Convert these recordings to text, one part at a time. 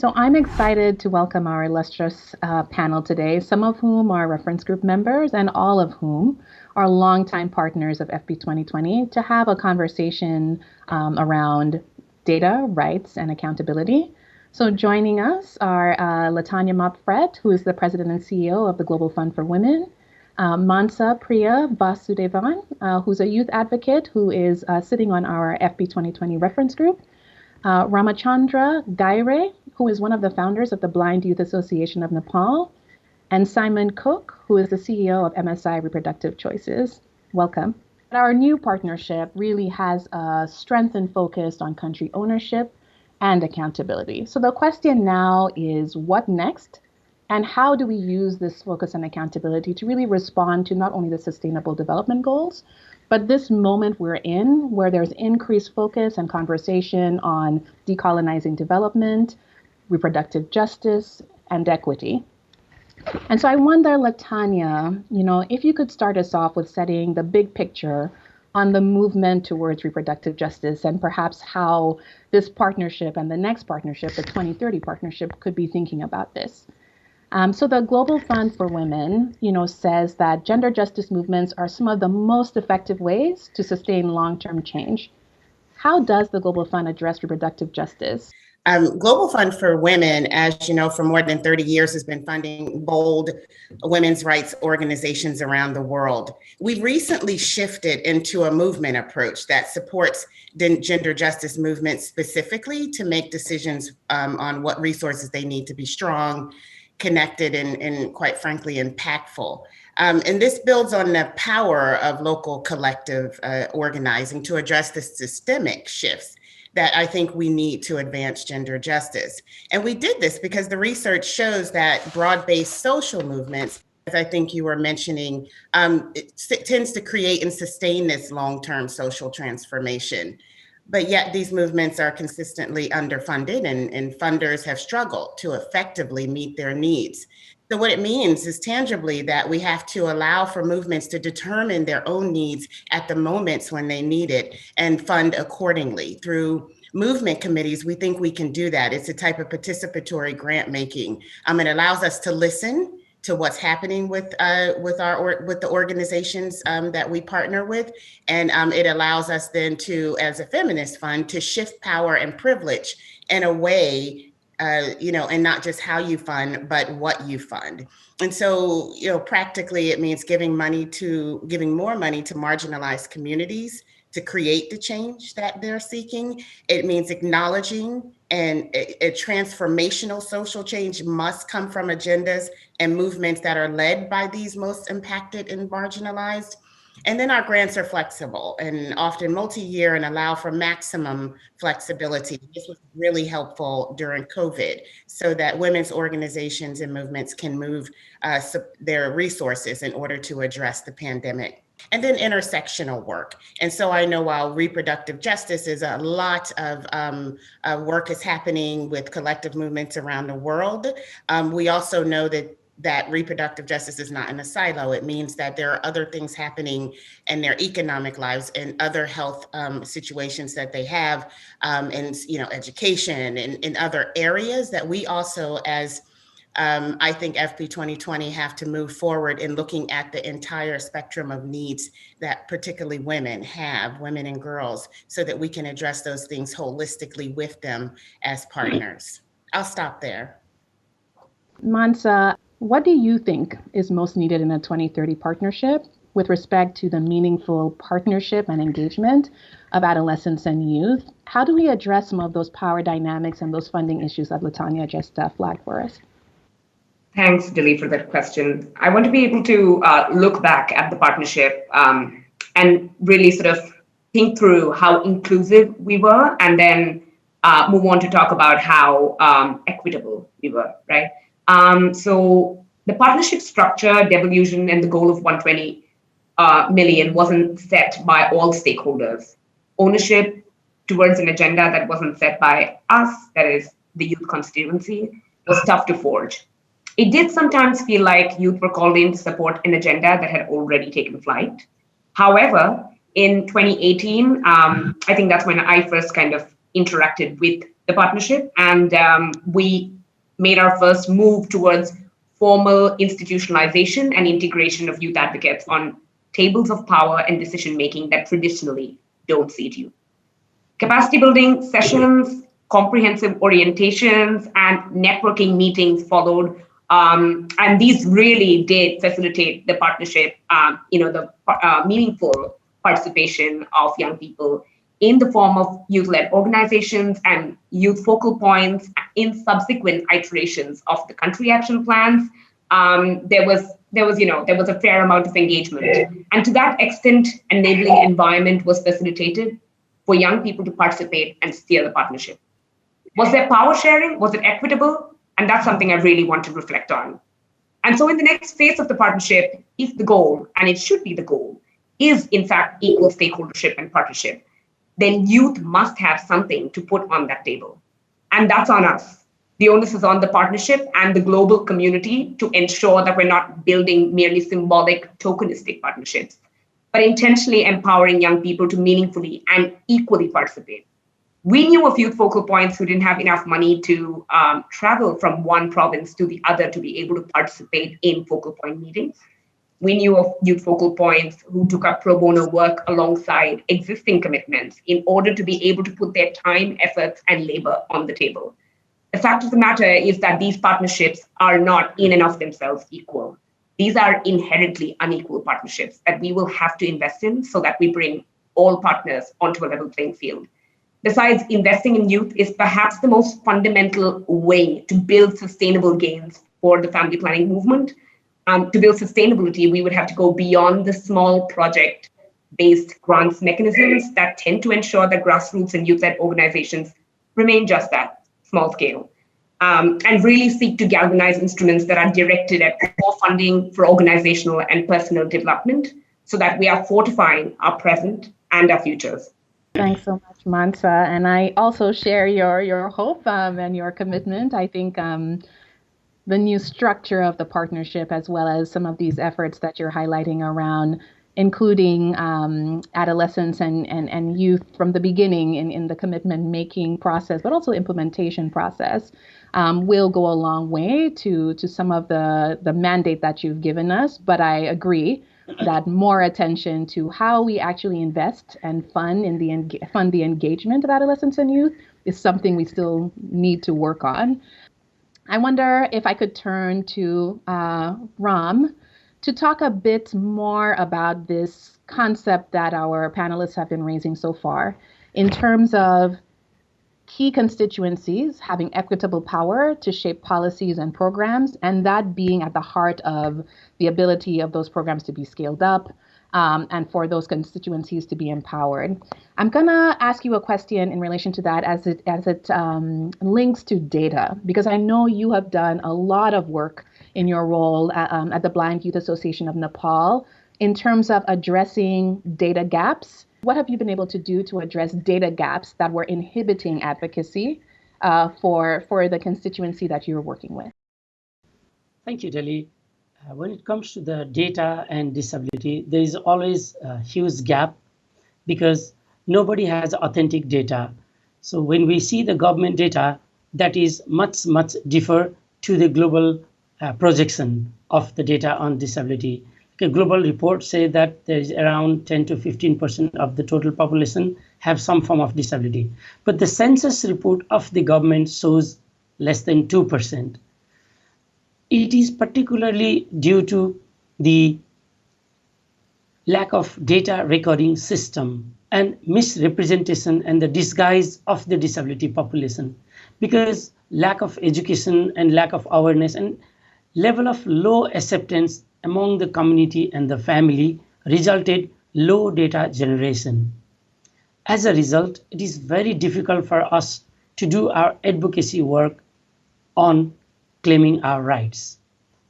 So I'm excited to welcome our illustrious panel today, some of whom are reference group members and all of whom are longtime partners of FP 2020 to have a conversation around data, rights, and accountability. So joining us are Latanya Mapp Frett, who is the president and CEO of the Global Fund for Women, Manasa Priya Vasudevan, who's a youth advocate who is sitting on our FP 2020 Reference Group, Ramchandra Gaihre, who is one of the founders of the Blind Youth Association of Nepal, and Simon Cook, who is the CEO of MSI Reproductive Choices. Welcome. Our new partnership really has a strengthened focus on country ownership and accountability. So the question now is, what next? And how do we use this focus on accountability to really respond to not only the Sustainable Development Goals, but this moment we're in where there's increased focus and conversation on decolonizing development, reproductive justice, and equity. And so I wonder, Latanya, if you could start us off with setting the big picture on the movement towards reproductive justice and perhaps how this partnership and the next partnership, the 2030 partnership, could be thinking about this. So the Global Fund for Women, says that gender justice movements are some of the most effective ways to sustain long-term change. How does the Global Fund address reproductive justice? Global Fund for Women, as you know, for more than 30 years has been funding bold women's rights organizations around the world. We've recently shifted into a movement approach that supports gender justice movements specifically to make decisions on what resources they need to be strong, connected, and quite frankly, impactful. And this builds on the power of local collective organizing to address the systemic shifts that I think we need to advance gender justice. And we did this because the research shows that broad-based social movements, as I think you were mentioning, it tends to create and sustain this long-term social transformation. But yet these movements are consistently underfunded and funders have struggled to effectively meet their needs. So what it means is tangibly that we have to allow for movements to determine their own needs at the moments when they need it and fund accordingly. Through movement committees, we think we can do that. It's a type of participatory grant making. It allows us to listen to what's happening with the organizations that we partner with. And it allows us then to, as a feminist fund, to shift power and privilege in a way and not just how you fund, but what you fund. And so, practically it means giving more money to marginalized communities to create the change that they're seeking. It means acknowledging and a transformational social change must come from agendas and movements that are led by these most impacted and marginalized. And then our grants are flexible and often multi-year and allow for maximum flexibility. This was really helpful during COVID so that women's organizations and movements can move their resources in order to address the pandemic. And then intersectional work. And so I know while reproductive justice is a lot of work is happening with collective movements around the world, we also know that reproductive justice is not in a silo. It means that there are other things happening in their economic lives and other health situations that they have, and education and in other areas that we also, as I think FP 2020 have to move forward in looking at the entire spectrum of needs that particularly women and girls, so that we can address those things holistically with them as partners. I'll stop there. Mansa, what do you think is most needed in a 2030 partnership with respect to the meaningful partnership and engagement of adolescents and youth? How do we address some of those power dynamics and those funding issues that Latanya just flagged for us? Thanks, Dilly, for that question. I want to be able to look back at the partnership and really sort of think through how inclusive we were, and then move on to talk about how equitable we were, right? So the partnership structure, devolution, and the goal of 120 million wasn't set by all stakeholders. Ownership towards an agenda that wasn't set by us, that is the youth constituency, was tough to forge. It did sometimes feel like youth were called in to support an agenda that had already taken flight. However, in 2018, I think that's when I first kind of interacted with the partnership, and we made our first move towards formal institutionalization and integration of youth advocates on tables of power and decision making that traditionally don't seat youth. Capacity building sessions, comprehensive orientations, and networking meetings followed. And these really did facilitate the partnership, the meaningful participation of young people in the form of youth-led organizations and youth focal points in subsequent iterations of the country action plans. There was a fair amount of engagement, and to that extent, enabling environment was facilitated for young people to participate and steer the partnership. Was there power sharing? Was it equitable? And that's something I really want to reflect on. And so in the next phase of the partnership, if the goal, and it should be the goal, is in fact equal stakeholdership and partnership, then youth must have something to put on that table. And that's on us. The onus is on the partnership and the global community to ensure that we're not building merely symbolic, tokenistic partnerships, but intentionally empowering young people to meaningfully and equally participate. We knew of youth focal points who didn't have enough money to travel from one province to the other to be able to participate in focal point meetings. We knew of youth focal points who took up pro bono work alongside existing commitments in order to be able to put their time, efforts, and labor on the table. The fact of the matter is that these partnerships are not in and of themselves equal. These are inherently unequal partnerships that we will have to invest in so that we bring all partners onto a level playing field. Besides, investing in youth is perhaps the most fundamental way to build sustainable gains for the family planning movement. To build sustainability, we would have to go beyond the small project-based grants mechanisms that tend to ensure that grassroots and youth-led organizations remain just that, small scale, and really seek to galvanize instruments that are directed at core funding for organizational and personal development so that we are fortifying our present and our futures. Thanks so much, Manasa. And I also share your hope and your commitment. I think the new structure of the partnership, as well as some of these efforts that you're highlighting around including adolescents and youth from the beginning in the commitment making process, but also implementation process, will go a long way to some of the mandate that you've given us. But I agree that more attention to how we actually invest and fund the engagement of adolescents and youth is something we still need to work on. I wonder if I could turn to Ram to talk a bit more about this concept that our panelists have been raising so far in terms of key constituencies having equitable power to shape policies and programs, and that being at the heart of the ability of those programs to be scaled up and for those constituencies to be empowered. I'm gonna ask you a question in relation to that as it links to data, because I know you have done a lot of work in your role at the Blind Youth Association of Nepal in terms of addressing data gaps. What have you been able to do to address data gaps that were inhibiting advocacy for the constituency that you're working with? Thank you, Dilly. When it comes to the data and disability, there is always a huge gap because nobody has authentic data. So when we see the government data, that is much differ to the global projection of the data on disability. A global report say that there is around 10 to 15% of the total population have some form of disability. But the census report of the government shows less than 2%. It is particularly due to the lack of data recording system and misrepresentation and the disguise of the disability population, because lack of education and lack of awareness and level of low acceptance among the community and the family resulted low data generation. As a result, it is very difficult for us to do our advocacy work on claiming our rights,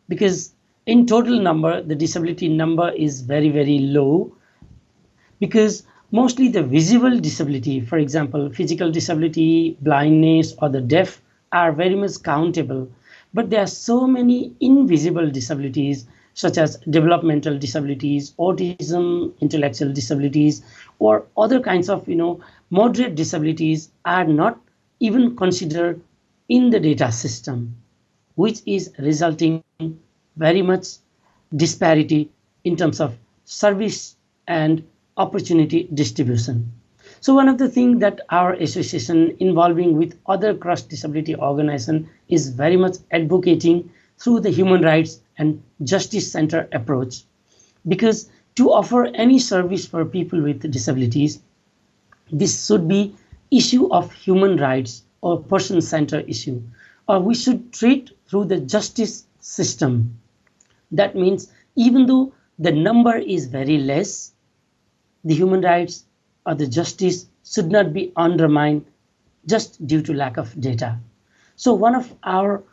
because in total number, the disability number is very low, because mostly the visible disability, for example, physical disability, blindness, or the deaf are very much countable. But there are so many invisible disabilities, such as developmental disabilities, autism, intellectual disabilities, or other kinds of moderate disabilities are not even considered in the data system, which is resulting very much disparity in terms of service and opportunity distribution. So one of the things that our association involving with other cross-disability organizations is very much advocating through the human rights and justice-centered approach. Because to offer any service for people with disabilities, this should be issue of human rights or person-centered issue, or we should treat through the justice system. That means even though the number is very less, the human rights or the justice should not be undermined just due to lack of data. So one of our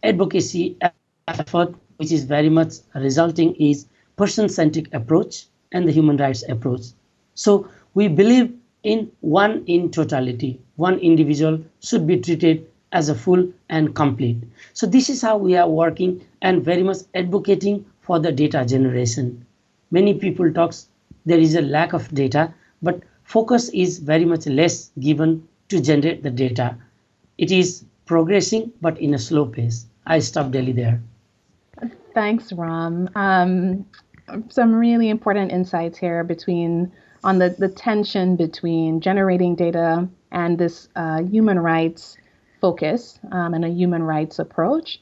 advocacy effort, which is very much resulting, is person-centric approach and the human rights approach. So we believe in one in totality. One individual should be treated as a full and complete. So this is how we are working and very much advocating for the data generation. Many people talks there is a lack of data, but focus is very much less given to generate the data. It is progressing, but in a slow pace. I stop Dilly there. Thanks, Ram. Some really important insights here on the tension between generating data and this human rights focus and a human rights approach.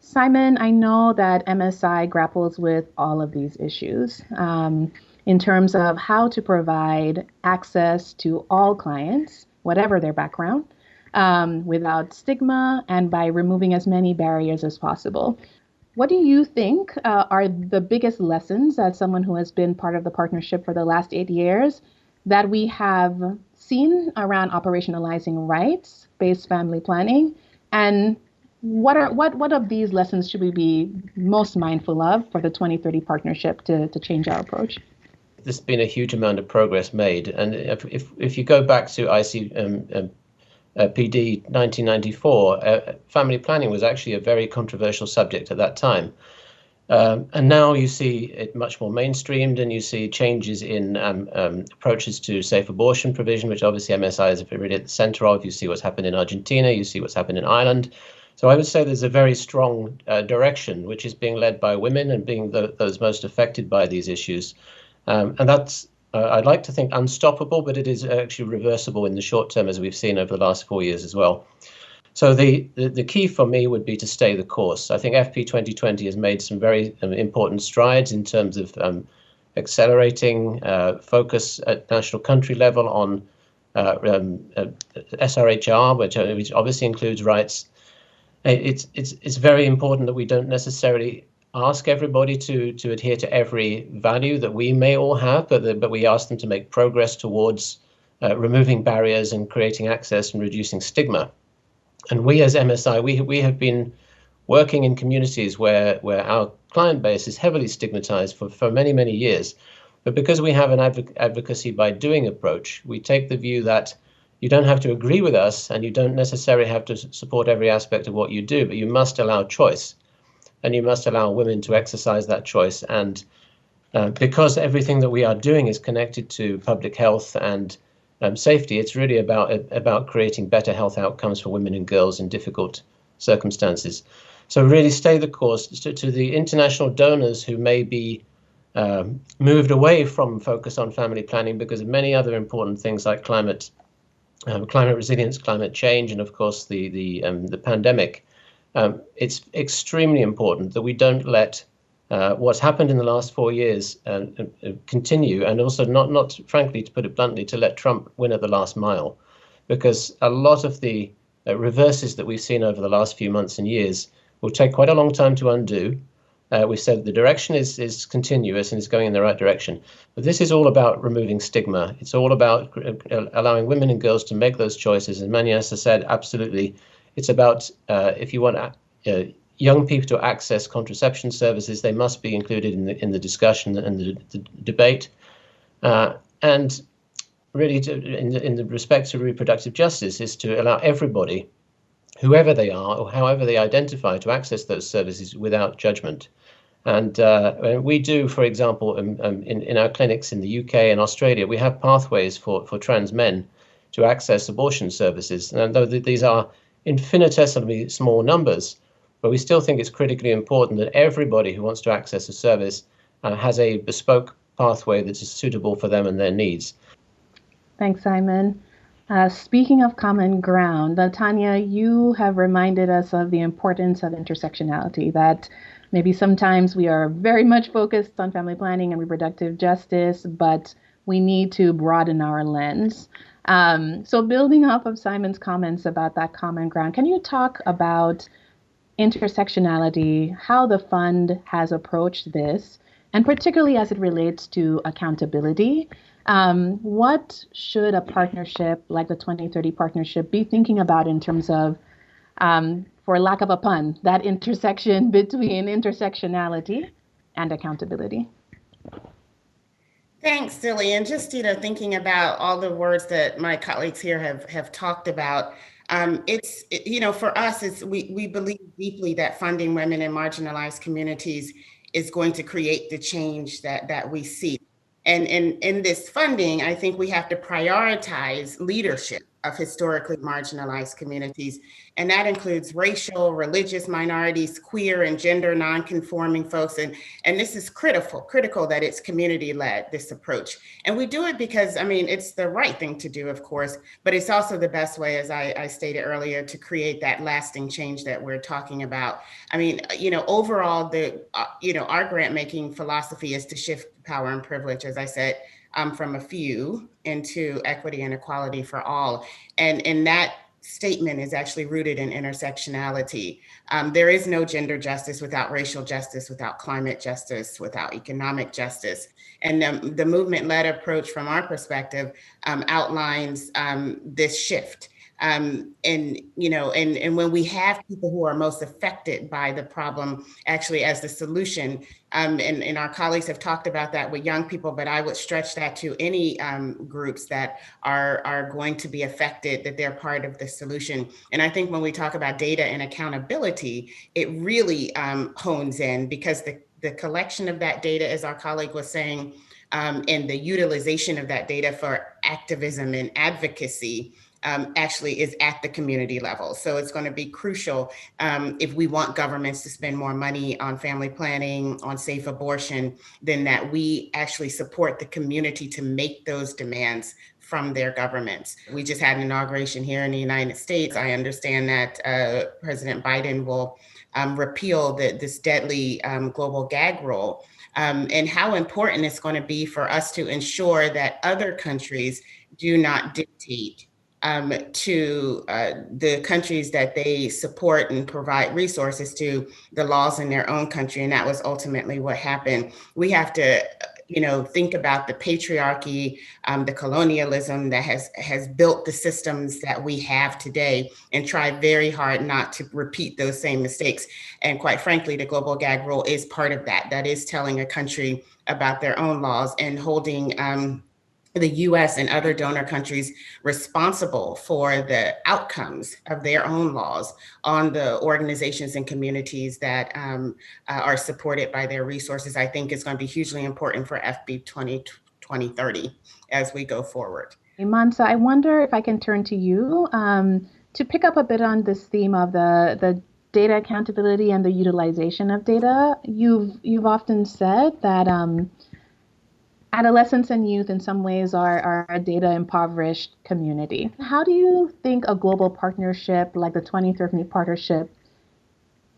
Simon, I know that MSI grapples with all of these issues in terms of how to provide access to all clients, whatever their background, without stigma and by removing as many barriers as possible. What do you think are the biggest lessons as someone who has been part of the partnership for the last 8 years that we have seen around operationalizing rights-based family planning? And what of these lessons should we be most mindful of for the 2030 partnership to change our approach? There's been a huge amount of progress made. And if you go back to PD 1994, family planning was actually a very controversial subject at that time. And now you see it much more mainstreamed, and you see changes in approaches to safe abortion provision, which obviously MSI is really at the center of. You see what's happened in Argentina, you see what's happened in Ireland. So I would say there's a very strong direction, which is being led by women and being those most affected by these issues. And that's, I'd like to think, unstoppable, but it is actually reversible in the short term, as we've seen over the last 4 years as well. So the key for me would be to stay the course. I think FP 2020 has made some very important strides in terms of accelerating focus at national country level on SRHR, which obviously includes rights. It's very important that we don't necessarily ask everybody to adhere to every value that we may all have, but we ask them to make progress towards removing barriers and creating access and reducing stigma. And we as MSI, we have been working in communities where our client base is heavily stigmatized for many, many years. But because we have an advocacy by doing approach, we take the view that you don't have to agree with us and you don't necessarily have to support every aspect of what you do, but you must allow choice. And you must allow women to exercise that choice. And because everything that we are doing is connected to public health and safety, it's really about creating better health outcomes for women and girls in difficult circumstances. So really stay the course. To the international donors who may be moved away from focus on family planning because of many other important things like climate resilience, climate change, and of course the pandemic. It's extremely important that we don't let what's happened in the last 4 years continue, and also not frankly, to put it bluntly, to let Trump win at the last mile, because a lot of the reverses that we've seen over the last few months and years will take quite a long time to undo. We said the direction is continuous and is going in the right direction, but this is all about removing stigma. It's all about allowing women and girls to make those choices. And Manasa said, absolutely, it's about if you want young people to access contraception services, they must be included in the discussion and the debate. And really, in the respect to reproductive justice, is to allow everybody, whoever they are or however they identify, to access those services without judgment. And we do, for example, in our clinics in the UK and Australia, we have pathways for trans men to access abortion services. And though these are infinitesimally small numbers, but we still think it's critically important that everybody who wants to access a service has a bespoke pathway that is suitable for them and their needs. Thanks, Simon. Speaking of common ground, Latanya, you have reminded us of the importance of intersectionality, that maybe sometimes we are very much focused on family planning and reproductive justice, but we need to broaden our lens. So building off of Simon's comments about that common ground, can you talk about intersectionality, how the fund has approached this, and particularly as it relates to accountability? What should a partnership like the 2030 partnership be thinking about in terms of, for lack of a pun, that intersection between intersectionality and accountability? Thanks, Dilly. And just, thinking about all the words that my colleagues here have talked about, for us, we believe deeply that funding women in marginalized communities is going to create the change that we seek. And in this funding, I think we have to prioritize leadership of historically marginalized communities. And that includes racial, religious minorities, queer and gender nonconforming folks. And this is critical that it's community-led, this approach. And we do it because, it's the right thing to do, of course, but it's also the best way, as I stated earlier, to create that lasting change that we're talking about. Overall, our grant-making philosophy is to shift power and privilege, as I said, from a few into equity and equality for all. And that statement is actually rooted in intersectionality. There is no gender justice without racial justice, without climate justice, without economic justice. And the movement-led approach from our perspective outlines this shift. And when we have people who are most affected by the problem, actually as the solution, and our colleagues have talked about that with young people, but I would stretch that to any groups that are going to be affected, that they're part of the solution. And I think when we talk about data and accountability, it really hones in, because the collection of that data, as our colleague was saying, and the utilization of that data for activism and advocacy actually is at the community level. So it's going to be crucial if we want governments to spend more money on family planning, on safe abortion, then that we actually support the community to make those demands from their governments. We just had an inauguration here in the United States. I understand that President Biden will repeal this deadly global gag rule, and how important it's going to be for us to ensure that other countries do not dictate to the countries that they support and provide resources to, the laws in their own country. And that was ultimately what happened. We have to, think about the patriarchy, the colonialism that has built the systems that we have today, and try very hard not to repeat those same mistakes. And quite frankly, the global gag rule is part of that. That is telling a country about their own laws and holding the US and other donor countries responsible for the outcomes of their own laws on the organizations and communities that are supported by their resources, I think is going to be hugely important for FP 2030 as we go forward. Manasa, I wonder if I can turn to you to pick up a bit on this theme of the data accountability and the utilization of data. You've often said that adolescents and youth in some ways are a data impoverished community. How do you think a global partnership like the 2030 partnership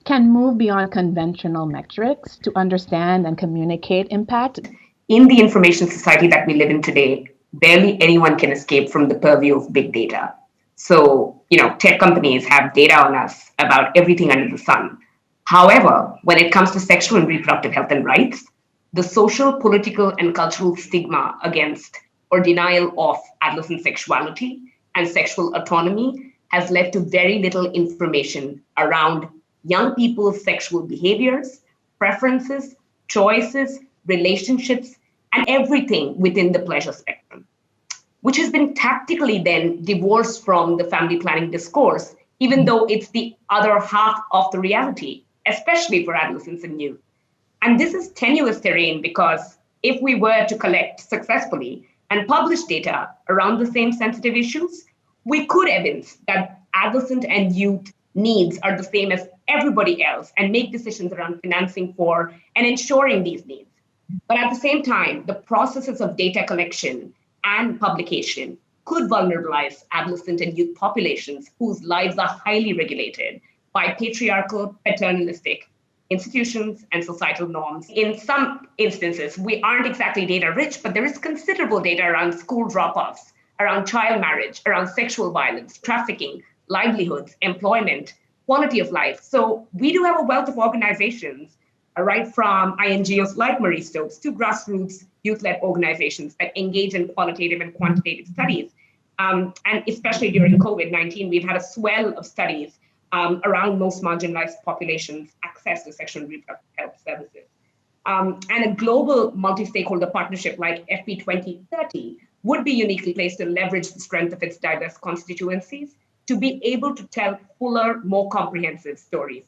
can move beyond conventional metrics to understand and communicate impact? In the information society that we live in today, barely anyone can escape from the purview of big data. So, tech companies have data on us about everything under the sun. However, when it comes to sexual and reproductive health and rights, the social, political, and cultural stigma against or denial of adolescent sexuality and sexual autonomy has led to very little information around young people's sexual behaviors, preferences, choices, relationships, and everything within the pleasure spectrum, which has been tactically then divorced from the family planning discourse, even though it's the other half of the reality, especially for adolescents and youth. And this is tenuous terrain because if we were to collect successfully and publish data around the same sensitive issues, we could evince that adolescent and youth needs are the same as everybody else and make decisions around financing for and ensuring these needs. But at the same time, the processes of data collection and publication could vulnerabilize adolescent and youth populations whose lives are highly regulated by patriarchal, paternalistic institutions and societal norms. In some instances, we aren't exactly data rich, but there is considerable data around school drop-offs, around child marriage, around sexual violence, trafficking, livelihoods, employment, quality of life. So we do have a wealth of organizations, right from INGOs like Marie Stopes to grassroots youth-led organizations that engage in qualitative and quantitative studies. And especially during COVID-19, we've had a swell of studies around most marginalized populations' access to sexual and reproductive health services. And a global multi-stakeholder partnership like FP2030 would be uniquely placed to leverage the strength of its diverse constituencies to be able to tell fuller, more comprehensive stories.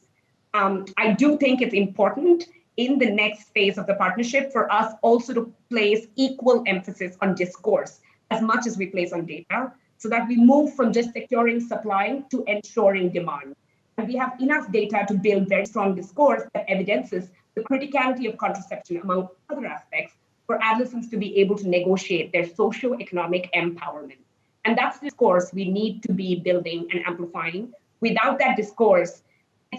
I do think it's important in the next phase of the partnership for us also to place equal emphasis on discourse as much as we place on data, so that we move from just securing supply to ensuring demand. And we have enough data to build very strong discourse that evidences the criticality of contraception, among other aspects, for adolescents to be able to negotiate their socio-economic empowerment. And that's the discourse we need to be building and amplifying. Without that discourse,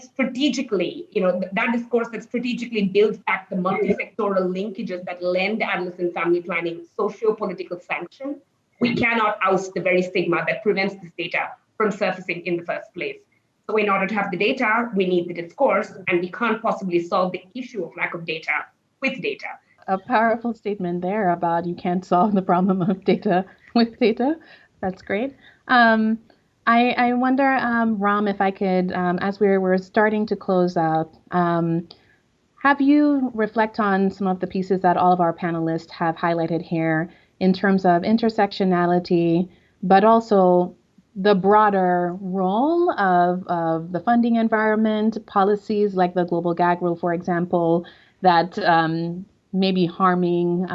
strategically, that discourse that strategically builds back the multi-sectoral linkages that lend adolescent family planning socio-political sanction, we cannot oust the very stigma that prevents this data from surfacing in the first place. So in order to have the data, we need the discourse, and we can't possibly solve the issue of lack of data with data. A powerful statement there about you can't solve the problem of data with data. That's great. I wonder, Ram, if I could, as we're starting to close out, have you reflect on some of the pieces that all of our panelists have highlighted here in terms of intersectionality, but also the broader role of the funding environment, policies like the global gag rule, for example, that may be harming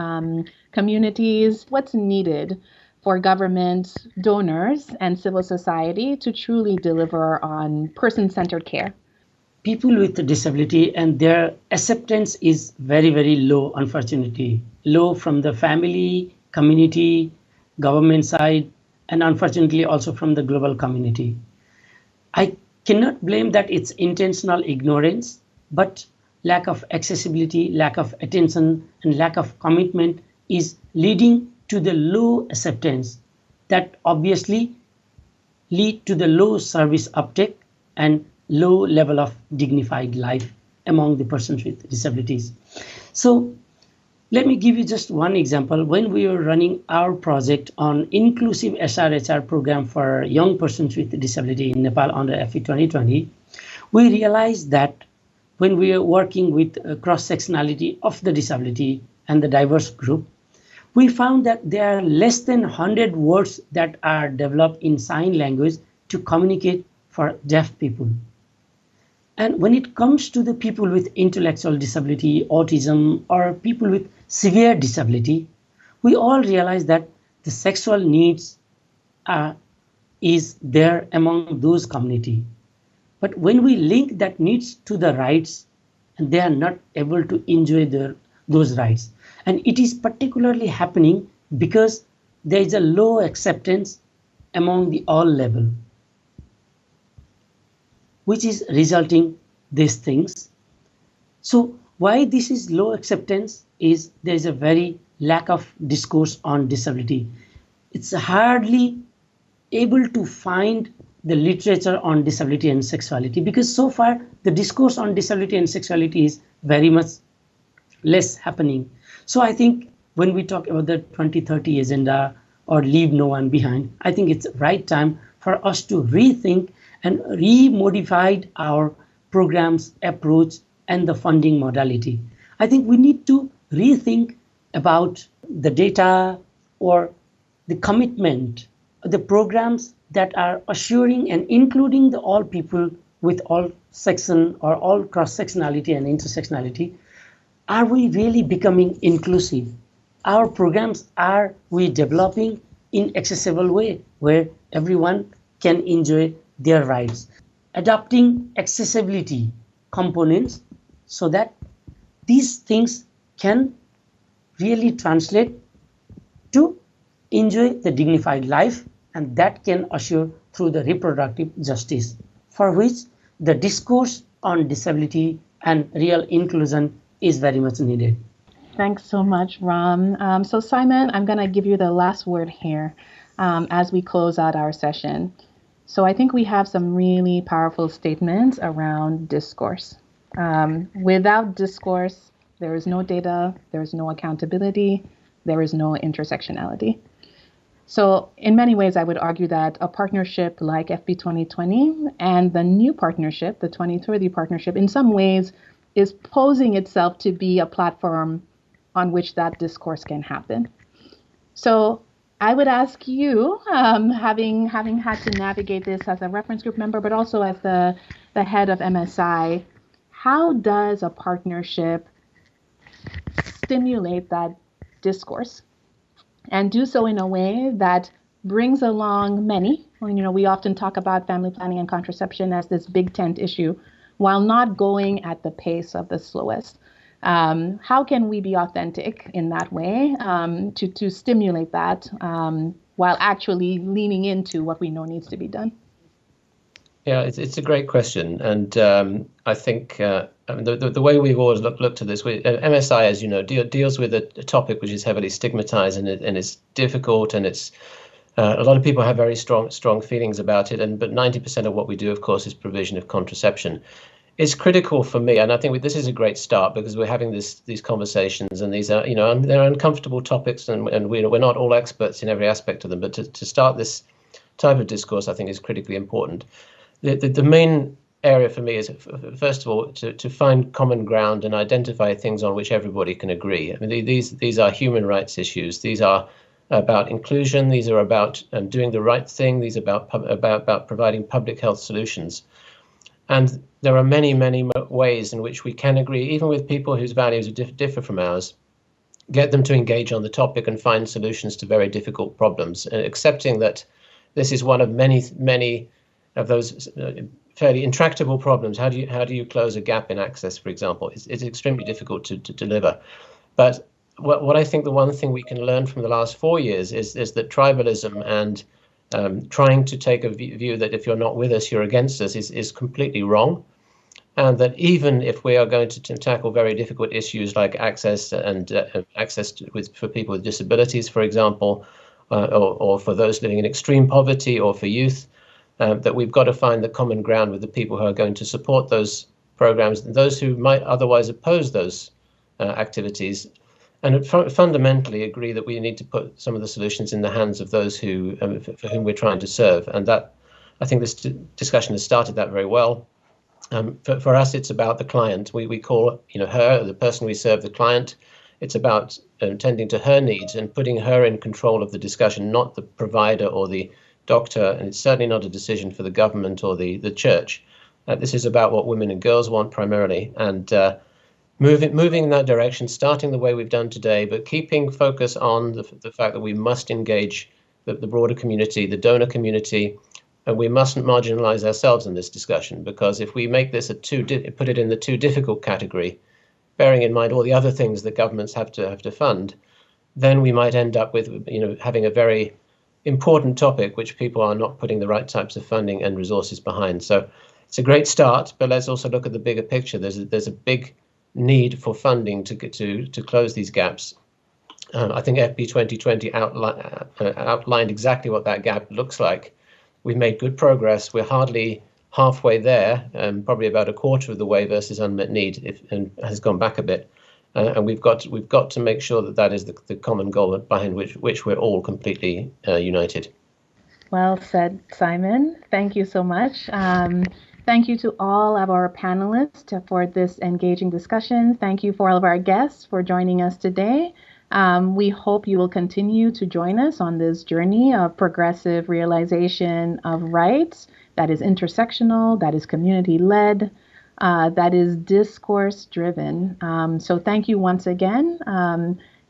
communities? What's needed for government, donors, and civil society to truly deliver on person-centered care? People with a disability and their acceptance is very, very low, unfortunately. Low from the family, community, government side, and unfortunately also from the global community. I cannot blame that it's intentional ignorance, but lack of accessibility, lack of attention, and lack of commitment is leading to the low acceptance that obviously lead to the low service uptake and low level of dignified life among the persons with disabilities. So let me give you just one example. When we were running our project on inclusive SRHR program for young persons with disability in Nepal under FP2020, we realized that when we are working with cross-sectionality of the disability and the diverse group, we found that there are less than 100 words that are developed in sign language to communicate for deaf people. And when it comes to the people with intellectual disability, autism, or people with severe disability, we all realize that the sexual needs is there among those community. But when we link that needs to the rights, and they are not able to enjoy those rights. And it is particularly happening because there is a low acceptance among the all level, which is resulting these things. So why this is low acceptance is there is a very lack of discourse on disability. It's hardly able to find the literature on disability and sexuality, because so far the discourse on disability and sexuality is very much less happening. So I think when we talk about the 2030 agenda or leave no one behind, I think it's the right time for us to rethink and re-modify our programs, approach, and the funding modality. I think we need to rethink about the data or the commitment, the programs that are assuring and including the all people with all section or all cross-sectionality and intersectionality. Are we really becoming inclusive? Our programs, are we developing in accessible way where everyone can enjoy their rights. Adopting accessibility components so that these things can really translate to enjoy the dignified life, and that can assure through the reproductive justice, for which the discourse on disability and real inclusion is very much needed. Thanks so much, Ram. So Simon, I'm going to give you the last word here as we close out our session. So I think we have some really powerful statements around discourse. Without discourse, there is no data, there is no accountability, there is no intersectionality. So in many ways, I would argue that a partnership like FP 2020 and the new partnership, the 2030 partnership, in some ways is posing itself to be a platform on which that discourse can happen. So I would ask you, having had to navigate this as a reference group member, but also as the head of MSI, how does a partnership stimulate that discourse and do so in a way that brings along many? We often talk about family planning and contraception as this big tent issue, while not going at the pace of the slowest. How can we be authentic in that way to stimulate that while actually leaning into what we know needs to be done? Yeah, it's a great question, and I think the way we've always looked at this, MSI, as you know, deals with a topic which is heavily stigmatized, and it's difficult, and it's a lot of people have very strong feelings about it, but 90% of what we do, of course, is provision of contraception. It's critical for me, and I think this is a great start because we're having these conversations, and these are, they're uncomfortable topics, and we're not all experts in every aspect of them. But to start this type of discourse, I think is critically important. The main area for me is, first of all, to find common ground and identify things on which everybody can agree. I mean, these are human rights issues. These are about inclusion. These are about doing the right thing. These are about providing public health solutions. And there are many, many ways in which we can agree, even with people whose values differ from ours, get them to engage on the topic and find solutions to very difficult problems, accepting that this is one of many of those fairly intractable problems. How do you close a gap in access, for example? It's extremely difficult to deliver. But what I think the one thing we can learn from the last 4 years is that tribalism and trying to take a view that if you're not with us, you're against us is completely wrong. And that even if we are going to tackle very difficult issues like access and access for people with disabilities, for example, or for those living in extreme poverty, or for youth, that we've got to find the common ground with the people who are going to support those programs and those who might otherwise oppose those activities, and fundamentally agree that we need to put some of the solutions in the hands of those who for whom we're trying to serve. And that, I think this discussion has started that very well. For us, it's about the client. We call her, the person we serve, the client. It's about tending to her needs and putting her in control of the discussion, not the provider or the doctor. And it's certainly not a decision for the government or the church. This is about what women and girls want primarily, and moving in that direction, starting the way we've done today, but keeping focus on the fact that we must engage the broader community, the donor community. And we mustn't marginalize ourselves in this discussion, because if we make this put it in the too difficult category, bearing in mind all the other things that governments have to fund, then we might end up with having a very important topic which people are not putting the right types of funding and resources behind. So it's a great start, but let's also look at the bigger picture. There's a big need for funding to close these gaps. I think FP 2020 outlined exactly what that gap looks like. We've made good progress. We're hardly halfway there, probably about a quarter of the way versus unmet need, and has gone back a bit. And we've got to make sure that is the common goal behind which we're all completely united. Well said, Simon. Thank you so much. Thank you to all of our panelists for this engaging discussion. Thank you for all of our guests for joining us today. We hope you will continue to join us on this journey of progressive realization of rights that is intersectional, that is community-led, that is discourse-driven. So thank you once again,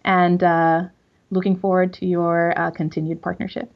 and looking forward to your continued partnership.